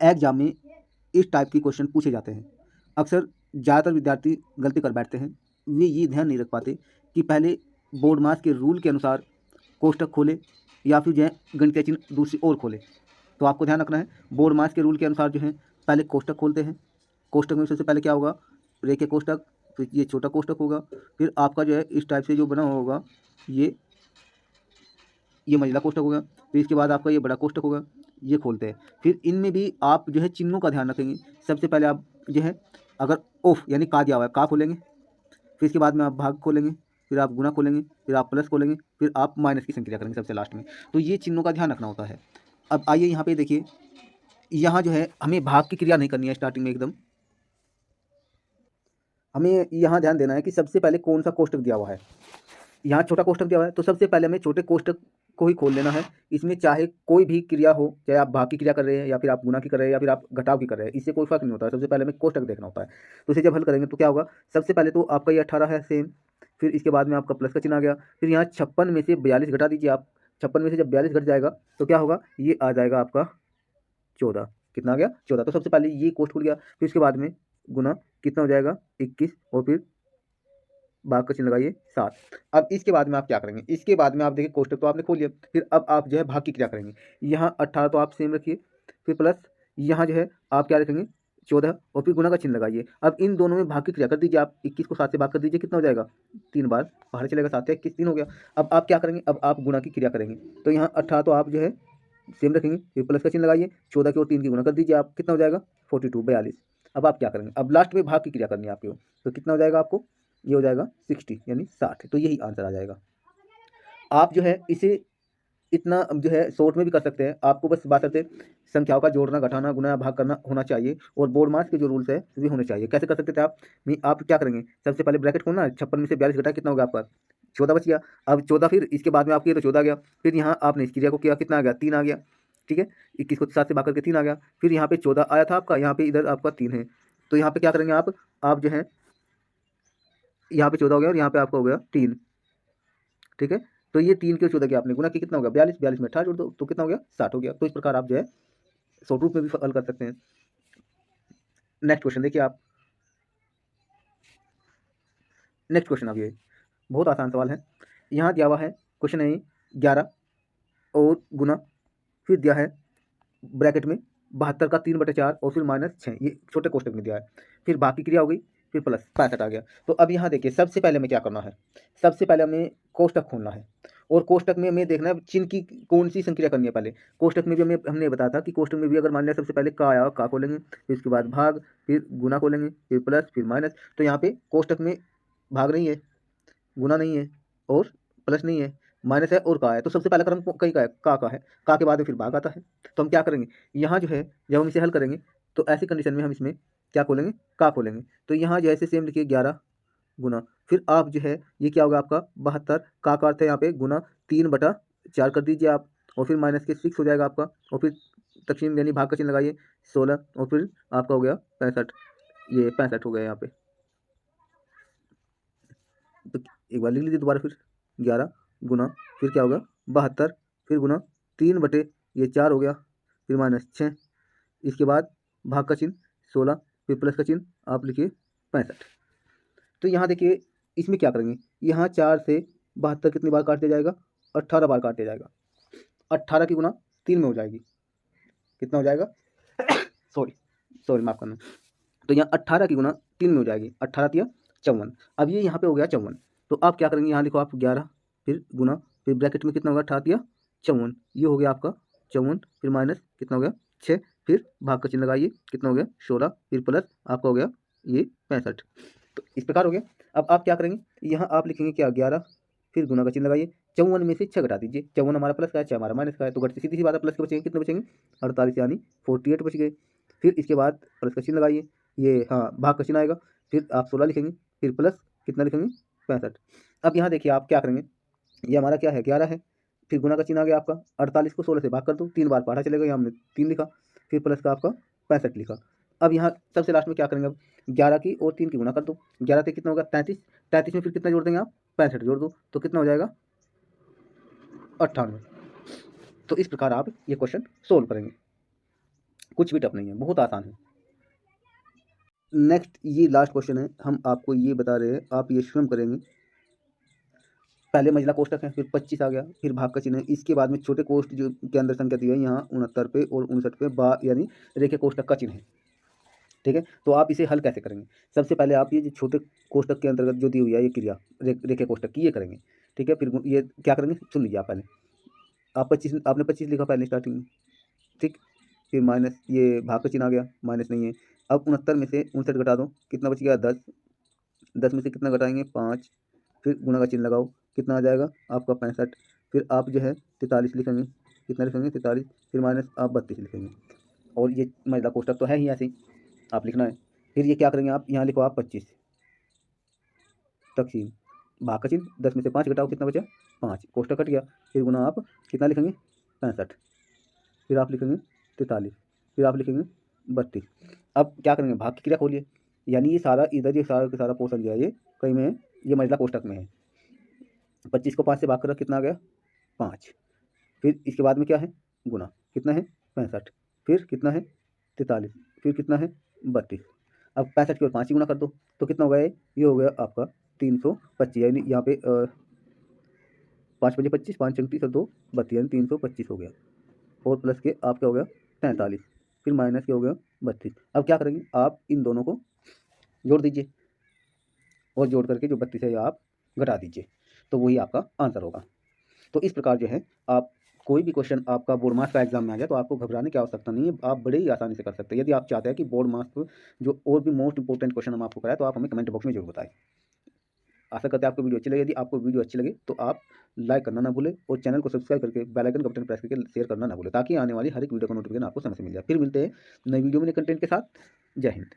Exam में इस type के क्वेश्चन पूछे जाते हैं। अक्सर ज़्यादातर विद्यार्थी गलती कर बैठते हैं, वे ये ध्यान नहीं रख पाते कि पहले बोर्ड मास के रूल के अनुसार कोष्टक खोले या फिर जो है गणितीय चिन्ह दूसरी ओर खोले। तो आपको ध्यान रखना है, बोर्ड मास के रूल के अनुसार जो है पहले कोष्टक खोलते हैं। कोष्टक में सबसे पहले क्या होगा, रेखे कोष्टक, फिर ये छोटा कोष्टक होगा, फिर आपका जो है इस टाइप से जो बना हुआ होगा ये मंझला कोष्टक होगा, फिर इसके बाद आपका ये बड़ा कोष्टक होगा, ये खोलते हैं। फिर इनमें भी आप जो है चिन्हों का ध्यान रखेंगे। सबसे पहले आप जो है अगर ओफ यानी का दिया हुआ है का खोलेंगे, फिर इसके बाद में आप भाग खोलेंगे, फिर आप गुना खोलेंगे, फिर आप प्लस खोलेंगे, फिर आप माइनस की संक्रिया करेंगे सबसे लास्ट में। तो ये चिन्हों का ध्यान रखना होता है। अब आइए यहाँ पे देखिए, यहाँ जो है हमें भाग की क्रिया नहीं करनी है स्टार्टिंग में एकदम। हमें यहाँ ध्यान देना है कि सबसे पहले कौन सा कोष्टक दिया हुआ है। यहाँ छोटा कोष्टक दिया हुआ है तो सबसे पहले हमें छोटे कोष्टक को ही खोल लेना है। इसमें चाहे कोई भी क्रिया हो, चाहे आप भाग की क्रिया कर रहे हैं या फिर आप गुना की कर रहे हैं या फिर आप घटाव की कर रहे हैं, इससे कोई फर्क नहीं होता है। सबसे पहले हमें कोष्टक देखना होता है। तो इसे जब हल करेंगे तो क्या होगा, सबसे पहले तो आपका ये 18 है सेम, फिर इसके बाद में आपका प्लस का चिन्ह आ गया, फिर यहाँ 56 में से 42 घटा दीजिए आप। 56 में से जब 42 घट जाएगा तो क्या होगा, ये आ जाएगा आपका 14। कितना आ गया, 14। तो सबसे पहले ये कोष्ट खुल गया, फिर इसके बाद में गुना कितना हो जाएगा 21, और फिर भाग का चिन्ह लगाइए 7। अब इसके बाद में आप क्या करेंगे, इसके बाद में आप देखिए कोष्टक तो आपने खोल लिया, फिर अब आप जो है भाग की क्रिया करेंगे। यहाँ 18 तो आप सेम रखिए, फिर प्लस यहाँ जो है आप क्या रखेंगे 14, और फिर गुना का चिन्ह लगाइए। अब इन दोनों में भाग की क्रिया कर दीजिए आप। 21 को 7 से भाग कर दीजिए, कितना हो जाएगा 3 बार बाहर चलेगा, 7 या 21 3 हो गया। अब आप क्या करेंगे, अब आप गुना की क्रिया करेंगे। तो यहाँ 18 तो आप जो है सेम रखेंगे, फिर प्लस का चिन्ह लगाइए, 14 की और 3 की गुना कर दीजिए आप, कितना हो जाएगा 42 42। अब आप क्या करेंगे, अब लास्ट में भाग की क्रिया करनी है आपको, तो कितना हो जाएगा आपको, ये हो जाएगा 60 यानी 60। तो यही आंसर आ जाएगा। आप जो है इसे इतना जो है शॉर्ट में भी कर सकते हैं, आपको बस बात करते संख्याओं का जोड़ना घटाना गुना या भाग करना होना चाहिए, और बोर्ड मास के जो रूल्स है वे होने चाहिए। कैसे कर सकते थे आप क्या करेंगे, सबसे पहले ब्रैकेट खोलना, 56 में से 42 घटा कितना होगा आपका 14 बच गया। अब 14, फिर इसके बाद में आप किए तो 14 आ गया, फिर यहाँ आपने इस क्रिया को किया, कितना आ गया 3 आ गया, ठीक है। 21 को 7 से भाग करके 3 आ गया, फिर यहाँ पे 14 आया था आपका, यहाँ पे इधर आपका 3 है, तो यहाँ पे क्या करेंगे आप जो है यहाँ पे 14 हो गया और यहाँ पे आपका हो गया 3, ठीक है। तो ये 3 के 14 के आपने गुना की, कितना हो गया 42, 42 में 18 जोड़ दो तो कितना हो गया 60 हो गया। तो इस प्रकार आप जो है शॉर्ट रूप में भी हल कर सकते हैं। नेक्स्ट क्वेश्चन देखिए आप, नेक्स्ट क्वेश्चन आप, ये बहुत आसान सवाल है। यहाँ दिया हुआ है क्वेश्चन है 11 और गुना, फिर दिया है ब्रैकेट में 72 का 3/4 और फिर -6, ये छोटे कोष्टक में दिया है, फिर बाकी क्रिया हो गई, फिर प्लस 65 आ गया। तो अब यहाँ देखिए सबसे पहले हमें क्या करना है, सबसे पहले हमें कोष्टक खोलना है, और कोष्टक में हमें देखना है चिन्ह की कौन सी संक्रिया करनी है। पहले कोष्टक में भी हमने बताया था कि कोष्टक में भी अगर मान लिया सबसे पहले का आया, का खोलेंगे, फिर उसके बाद भाग, फिर गुना खोलेंगे, फिर प्लस, फिर माइनस। तो यहाँ पे कोष्टक में भाग नहीं है, गुना नहीं है, और प्लस नहीं है, माइनस है और का है। तो सबसे पहला क्रम कहीं का है, का है, का के बाद में फिर भाग आता है। तो हम क्या करेंगे, यहाँ जो है जब हम इसे हल करेंगे तो ऐसी कंडीशन में हम इसमें क्या खोलेंगे, का खोलेंगे। तो यहाँ जैसे सेम लिखिए 11 गुना, फिर आप जो है ये क्या होगा आपका 72, का अर्थ है यहाँ पे गुना 3/4 कर दीजिए आप, और फिर माइनस के 6 हो जाएगा आपका, और फिर तकसीम यानी भाग का चिन्ह लगाइए 16, और फिर आपका हो गया 65, ये 65 हो गया यहाँ पे। तो एक बार लिख लीजिए दोबारा, फिर 11 गुना, फिर क्या होगा 72, फिर गुना 3/4 हो गया, फिर -6, इसके बाद भाग का चिन्ह 16, फिर प्लस का चिन्ह आप लिखिए 65। तो यहाँ देखिए इसमें क्या करेंगे, यहाँ 4 से 72 कितनी बार काट दिया जाएगा, 18 बार काट दिया जाएगा। 18 की गुना 3 में हो जाएगी, कितना हो जाएगा सॉरी माफ़ करना। तो यहाँ 18 की गुना 3 में हो जाएगी, 18 तिया 54। अब ये यहाँ पे हो गया 54, तो आप क्या करेंगे, यहाँ लिखो आप 11, फिर गुना, फिर ब्रैकेट में कितना होगा 18 तिया 54, ये हो गया आपका 54, फिर माइनस कितना हो गया 6, फिर भाग का चिन्ह लगाइए, कितना हो गया 16, फिर प्लस आपका हो गया ये 65। तो इस प्रकार हो गया। अब आप क्या करेंगे, यहाँ आप लिखेंगे क्या 11, फिर गुना का चिन्ह लगाइए, 54 में से 6 घटा दीजिए, 54 हमारा प्लस का है, 6 हमारा माइनस का है, तो घटती सीधी सी बात है, प्लस के बचेंगे, कितने बचेंगे 48 यानी 48 बच गए। फिर इसके बाद प्लस का चिन्ह लगाइए, ये हाँ भाग का चिन्ह आएगा, फिर आप 16 लिखेंगे, फिर प्लस कितना लिखेंगे 65। अब यहाँ देखिए आप क्या करेंगे, ये हमारा क्या है 11 है, फिर गुना का चिन्ह आ गया आपका, 48 को 16 से भाग कर दो, 3 बार पढ़ा चलेगा, यहाँ हमने 3 लिखा, फिर प्लस का आपका 65 लिखा। अब यहाँ सबसे लास्ट में क्या करेंगे, अब 11 की और 3 की गुना कर दो, 11 से कितना होगा 33, 33 में फिर कितना जोड़ देंगे आप 65 जोड़ दो, तो कितना हो जाएगा 98। तो इस प्रकार आप ये क्वेश्चन सोल्व करेंगे। कुछ भी टफ नहीं है, बहुत आसान है। नेक्स्ट ये लास्ट क्वेश्चन है, हम आपको ये बता रहे हैं, आप ये स्वयं करेंगे। पहले महिला कोष्टक है, फिर 25 आ गया, फिर भाग का चिन्ह है, इसके बाद में छोटे कोष्ठ जो के अंदर संख्या दी है यहाँ 69 पे और 59 पे यानी रेखे कोष्टक का चिन्ह है। ठीक है, तो आप इसे हल कैसे करेंगे? सबसे पहले आप ये जो छोटे कोष्टक के अंतर्गत जो दी हुई है ये क्रिया रेखे कोष्टक की, ये करेंगे। ठीक है, फिर ये क्या करेंगे सुन लीजिए आप पहले। आप 25, आपने 25 लिखा पहले स्टार्टिंग में, ठीक। फिर माइनस, ये भाग का चिन्ह आ गया, माइनस नहीं है। अब 69 में से 59 घटा दो, कितना बच गया 10। 10 में से कितना घटाएंगे 5, फिर गुणा का चिन्ह लगाओ, कितना आ जाएगा आपका 65। फिर आप जो है 43 लिखेंगे, कितना लिखेंगे 43, फिर माइनस आप 32 लिखेंगे। और ये महिला कोष्टक तो है ही ऐसे ही, आप लिखना है। फिर ये क्या करेंगे आप, यहाँ लिखो आप 25 तकसीम भाग का चिन्ह, 10 में से 5 घटाओ, कितना बचा 5, कोष्टक कट गया। फिर गुना आप कितना लिखेंगे 65, फिर आप लिखेंगे 43, फिर आप लिखेंगे 32। अब क्या करेंगे, भाग की क्रिया खोलिए, यानी ये सारा इधर, ये सारा का सारा पोर्शन जो है ये कहीं में है, ये महिला कोष्टक में है। 25 को 5 से भाग कर कितना आ गया 5। फिर इसके बाद में क्या है गुना, कितना है 65, फिर कितना है 43, फिर कितना है 32। अब 65 की ओर 5 ही गुना कर दो, तो कितना हो गया ये हो गया आपका 325, यानी यहाँ पे 5 बजे 25, 5 चंक 30 और 2 32, यानी 325 हो गया। और प्लस के आप क्या हो गया 43, फिर माइनस क्या हो गया 32। अब क्या करेंगे आप इन दोनों को जोड़ दीजिए, और जोड़ करके जो 32 है आप घटा दीजिए, तो वही आपका आंसर होगा। तो इस प्रकार जो है आप कोई भी क्वेश्चन आपका बोर्ड मास का एग्जाम में आ जाए तो आपको घबराने की आवश्यकता नहीं है, आप बड़े ही आसानी से कर सकते हैं। यदि आप चाहते हैं कि बोर्ड मास जो और भी मोस्ट इंपॉर्टेंट क्वेश्चन हम आपको कराएं तो आप हमें कमेंट बॉक्स में जरूर बताएं। आशा करते हैं आपको वीडियो अच्छी लगे। यदि आपको वीडियो अच्छी लगे तो आप लाइक करना ना भूलें और चैनल को सब्सक्राइब करके बेल आइकन का बटन प्रेस करके शेयर करना ना भूलें, ताकि आने वाली हर एक वीडियो का नोटिफिकेशन आपको समय से मिल जाए। फिर मिलते हैं नई वीडियो में नए कंटेंट के साथ। जय हिंद।